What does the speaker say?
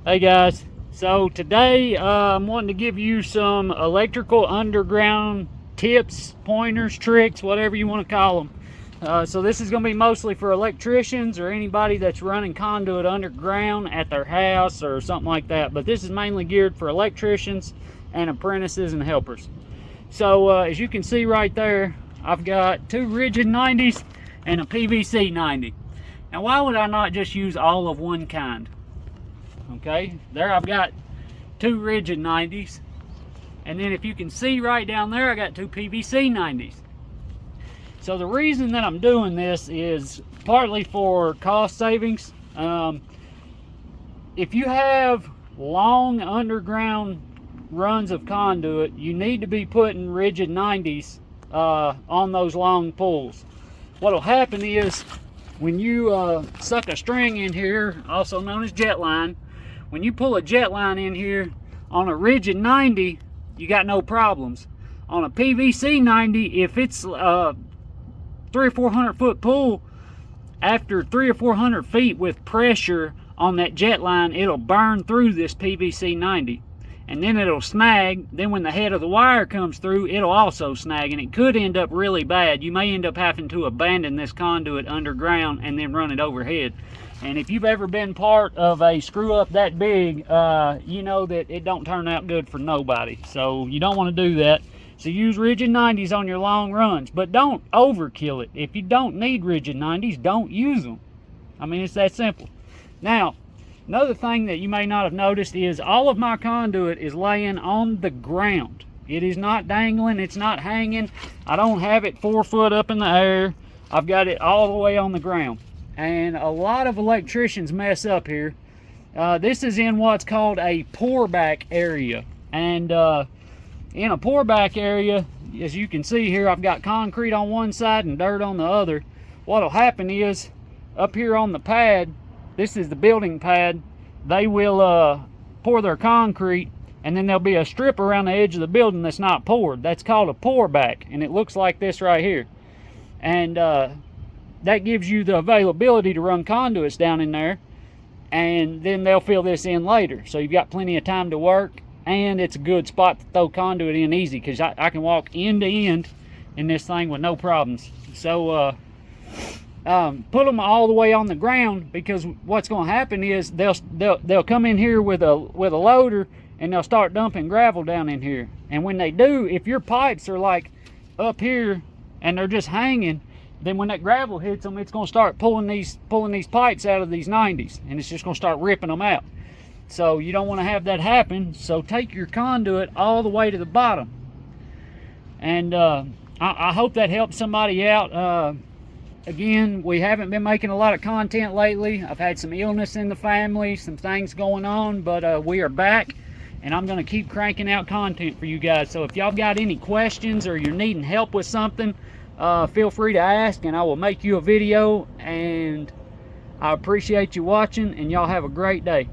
Hey guys, so today I'm wanting to give you some electrical underground tips, pointers, tricks, whatever you want to call them. So this is going to be mostly for electricians or anybody that's running conduit underground at their house or something like that. But this is mainly geared for electricians and apprentices and helpers. So as you can see right there, I've got two rigid 90s and a PVC 90. Now why would I not just use all of one kind? Okay, there I've got two rigid 90s, and then if you can see right down there, I got two PVC 90s. So the reason that I'm doing this is partly for cost savings. If you have long underground runs of conduit, you need to be putting rigid 90s on those long pulls. What'll happen is when you suck a string in here, also known as jet line, when you pull a jet line in here on a rigid 90, you got no problems. On a PVC 90, if it's 300 or 400 foot pull, after 300 or 400 feet with pressure on that jet line, it'll burn through this PVC 90. And then it'll snag. Then when the head of the wire comes through, it'll also snag, and it could end up really bad. You may end up having to abandon this conduit underground and then run it overhead. And if you've ever been part of a screw up that big, you know that it don't turn out good for nobody. So you don't want to do that. So use rigid 90s on your long runs, but don't overkill it. If you don't need rigid 90s, don't use them. I mean, it's that simple. Now, another thing that you may not have noticed is all of my conduit is laying on the ground. It is not dangling, it's not hanging. I don't have it 4 foot up in the air. I've got it all the way on the ground. And a lot of electricians mess up here. This is in what's called a pour back area. And in a pour back area, as you can see here, I've got concrete on one side and dirt on the other. What'll happen is, up here on the pad, this is the building pad, they will pour their concrete, and then there'll be a strip around the edge of the building that's not poured. That's called a pour back, and it looks like this right here. And that gives you the availability to run conduits down in there, and then they'll fill this in later. So you've got plenty of time to work, and it's a good spot to throw conduit in easy, because I can walk end to end in this thing with no problems. So put them all the way on the ground, because what's going to happen is they'll come in here with a loader, and they'll start dumping gravel down in here. And when they do, if your pipes are like up here and they're just hanging, then when that gravel hits them, it's going to start pulling these pipes out of these 90s, and it's just going to start ripping them out. So you don't want to have that happen. So take your conduit all the way to the bottom. And I hope that helps somebody out. Again, we haven't been making a lot of content lately. I've had some illness in the family, some things going on, but we are back, and I'm going to keep cranking out content for you guys. So if y'all got any questions or you're needing help with something, feel free to ask, and I will make you a video. And I appreciate you watching, and y'all have a great day.